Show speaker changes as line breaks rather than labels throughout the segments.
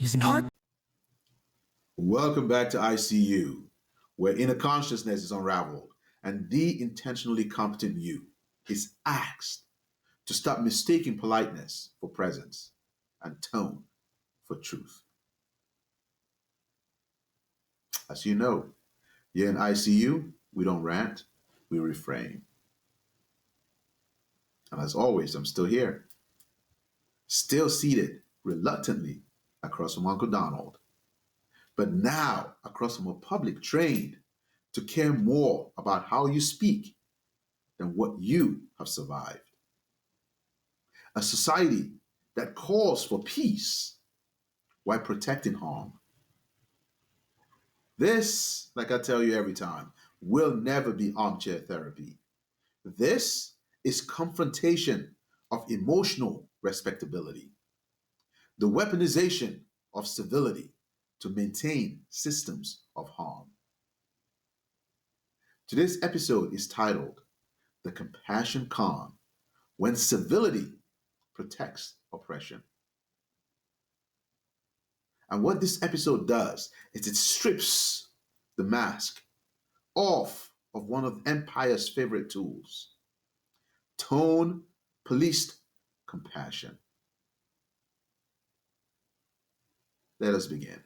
is not.
Welcome back to ICU, where inner consciousness is unraveled and the intentionally competent you is asked to stop mistaking politeness for presence and tone for truth. As you know, here in ICU, we don't rant, we reframe. And as always, I'm still here, still seated reluctantly across from Uncle Donald, but now across from a public trained to care more about how you speak than what you have survived. A society that calls for peace while protecting harm. This, like I tell you every time, will never be armchair therapy. This is confrontation of emotional respectability, the weaponization of civility to maintain systems of harm. Today's episode is titled The Compassion Con, When Civility Protects Oppression. And what this episode does is it strips the mask off of one of Empire's favorite tools, tone policed compassion. Let us begin.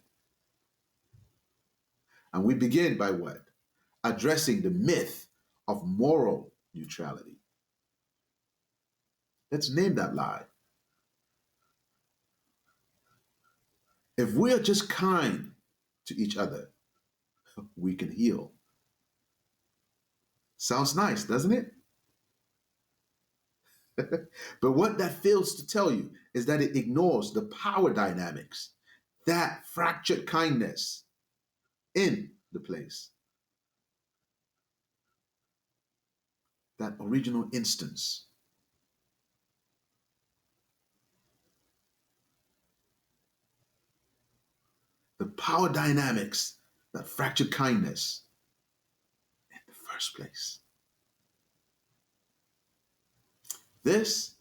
And we begin by what? Addressing the myth of moral neutrality. Let's name that lie. If we are just kind to each other, we can heal. Sounds nice, doesn't it? But what that fails to tell you is that it ignores the power dynamics, that fractured kindness in the place. That original instance. The power dynamics, that fractured kindness in the first place. This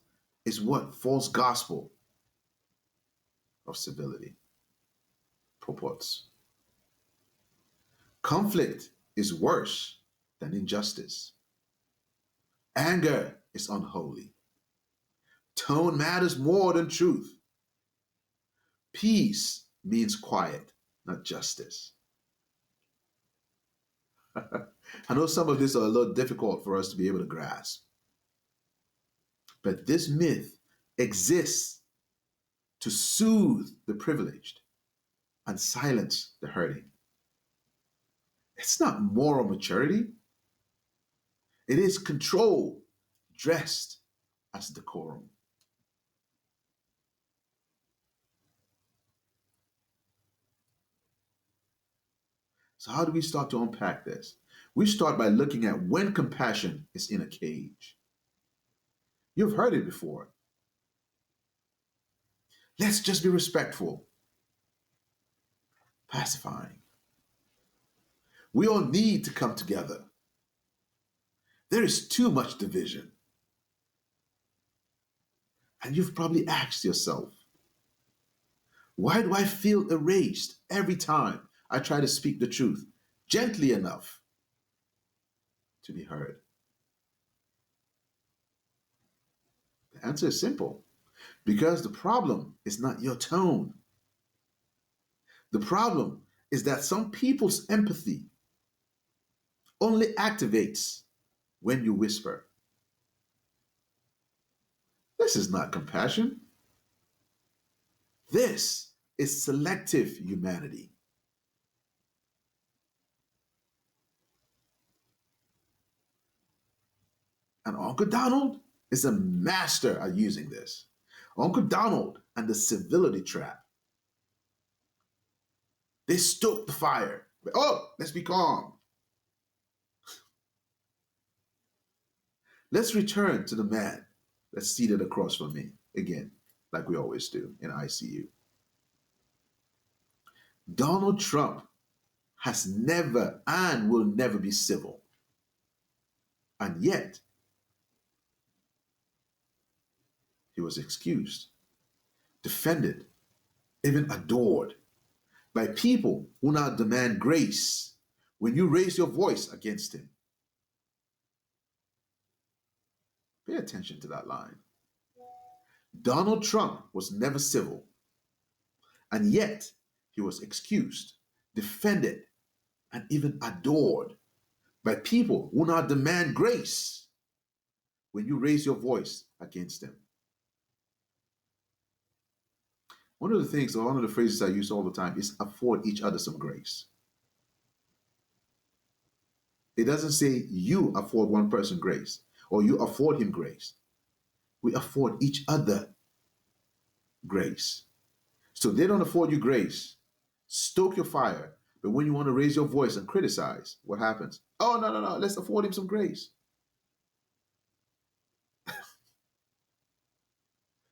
is what false gospel of civility purports. Conflict is worse than injustice. Anger is unholy. Tone matters more than truth. Peace means quiet, not justice. I know some of this are a little difficult for us to be able to grasp. But this myth exists to soothe the privileged and silence the hurting. It's not moral maturity. It is control dressed as decorum. So how do we start to unpack this? We start by looking at when compassion is in a cage. You've heard it before. Let's just be respectful. Pacifying. We all need to come together. There is too much division. And you've probably asked yourself, why do I feel erased every time I try to speak the truth gently enough to be heard? The answer is simple. Because the problem is not your tone. The problem is that some people's empathy only activates when you whisper. This is not compassion. This is selective humanity. And Uncle Donald is a master at using this. Uncle Donald and the civility trap. They stoke the fire. Oh, let's be calm. Let's return to the man that's seated across from me again, like we always do in ICU. Donald Trump has never and will never be civil. And yet, he was excused, defended, even adored by people who now demand grace when you raise your voice against him. Pay attention to that line. Donald Trump was never civil, and yet he was excused, defended, and even adored by people who now demand grace when you raise your voice against him. One of the things, or one of the phrases I use all the time is afford each other some grace. It doesn't say you afford one person grace or you afford him grace. We afford each other grace. So they don't afford you grace. Stoke your fire. But when you want to raise your voice and criticize, what happens? Oh, no. Let's afford him some grace.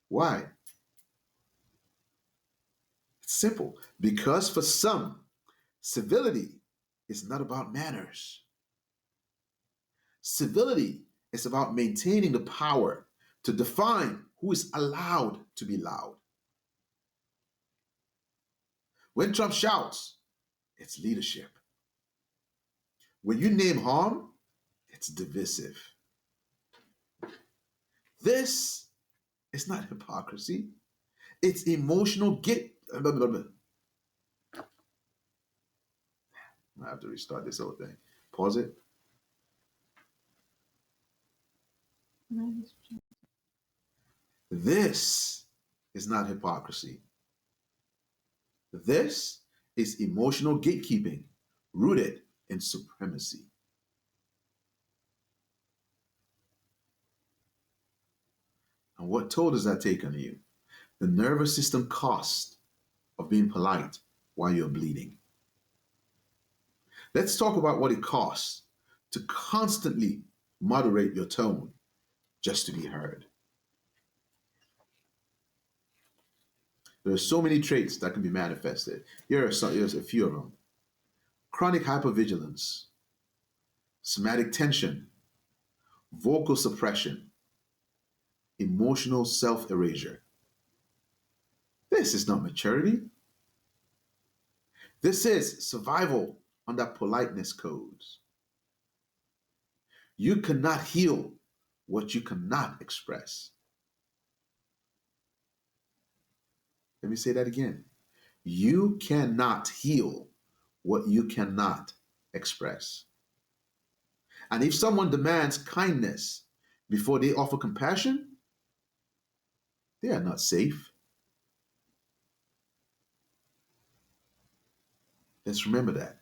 Why? It's simple. Because for some, civility is not about manners. Civility is about maintaining the power to define who is allowed to be loud. When Trump shouts, it's leadership. When you name harm, it's divisive. This is not hypocrisy. It's emotional I have to restart this whole thing. Pause it. This is not hypocrisy. This is emotional gatekeeping rooted in supremacy. And what toll does that take on you? The nervous system cost of being polite while you're bleeding. Let's talk about what it costs to constantly moderate your tone just to be heard. There are so many traits that can be manifested. Here's a few of them. Chronic hypervigilance, somatic tension, vocal suppression, emotional self-erasure. This is not maturity. This is survival under politeness codes. You cannot heal what you cannot express. Let me say that again. You cannot heal what you cannot express. And if someone demands kindness before they offer compassion, they are not safe. Let's remember that.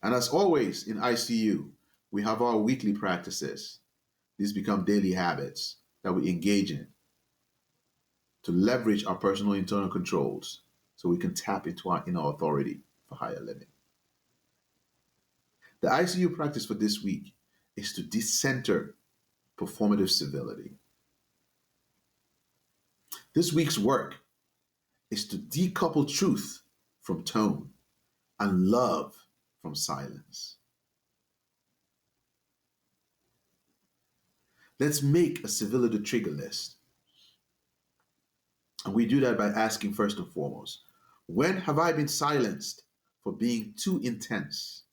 And as always in ICU, we have our weekly practices. These become daily habits that we engage in to leverage our personal internal controls so we can tap into our inner authority for higher living. The ICU practice for this week is to decenter performative civility. This week's work is to decouple truth from tone and love from silence. Let's make a civility trigger list. And we do that by asking first and foremost, when have I been silenced for being too intense,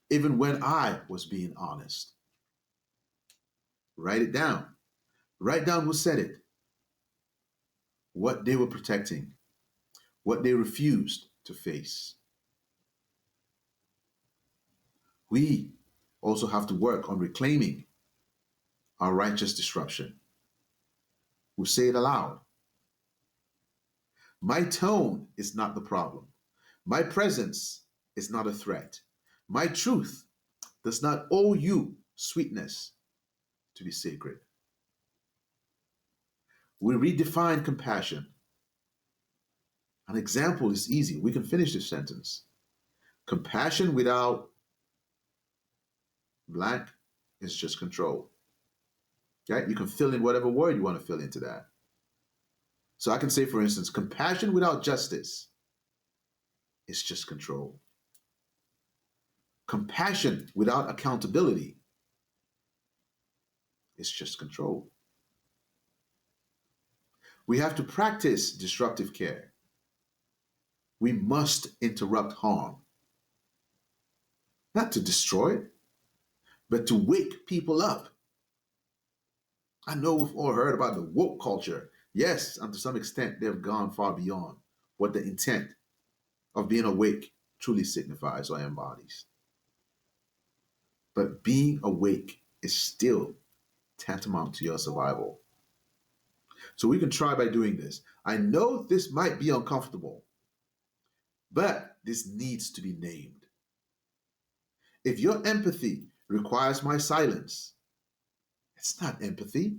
even when I was being honest? Write it down. Write down who said it, what they were protecting, what they refused to face. We also have to work on reclaiming our righteous disruption. We'll say it aloud. My tone is not the problem. My presence is not a threat. My truth does not owe you sweetness to be sacred. We redefine compassion. An example is easy. We can finish this sentence. Compassion without blank is just control. Right? You can fill in whatever word you want to fill into that. So I can say, for instance, compassion without justice is just control. Compassion without accountability is just control. We have to practice disruptive care. We must interrupt harm, not to destroy it, but to wake people up. I know we've all heard about the woke culture. Yes, and to some extent, they've gone far beyond what the intent of being awake truly signifies or embodies. But being awake is still tantamount to your survival. So we can try by doing this. I know this might be uncomfortable, but this needs to be named. If your empathy requires my silence, it's not empathy.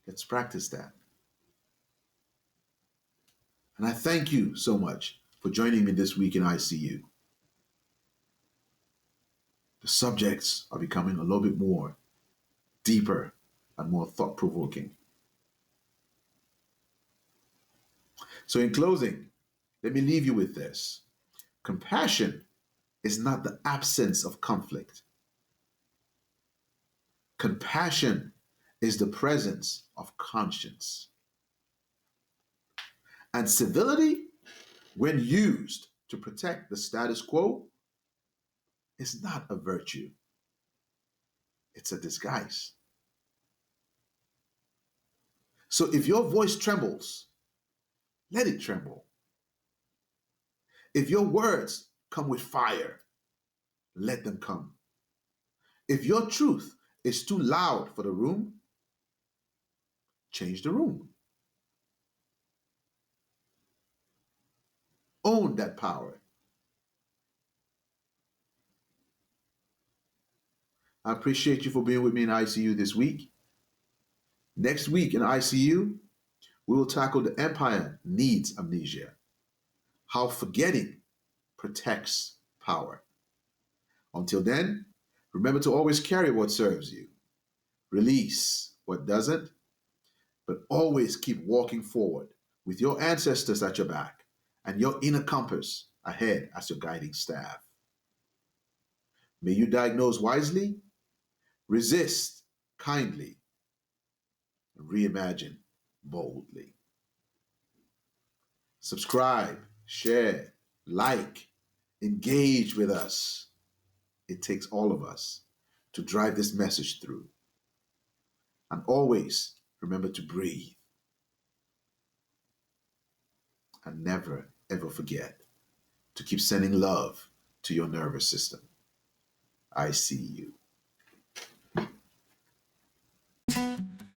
Let's practice that. And I thank you so much for joining me this week in ICU. The subjects are becoming a little bit more deeper and more thought-provoking. So in closing, let me leave you with this. Compassion is not the absence of conflict. Compassion is the presence of conscience. And civility, when used to protect the status quo, is not a virtue. It's a disguise. So if your voice trembles, let it tremble. If your words come with fire, let them come. If your truth is too loud for the room, change the room. Own that power. I appreciate you for being with me in ICU this week. Next week in ICU, we will tackle the empire needs amnesia, how forgetting protects power. Until then, remember to always carry what serves you, release what doesn't, but always keep walking forward with your ancestors at your back and your inner compass ahead as your guiding staff. May you diagnose wisely, resist kindly, and reimagine boldly. Subscribe, share, like, engage with us. It takes all of us to drive this message through. And always remember to breathe. And never, ever forget to keep sending love to your nervous system. I see you.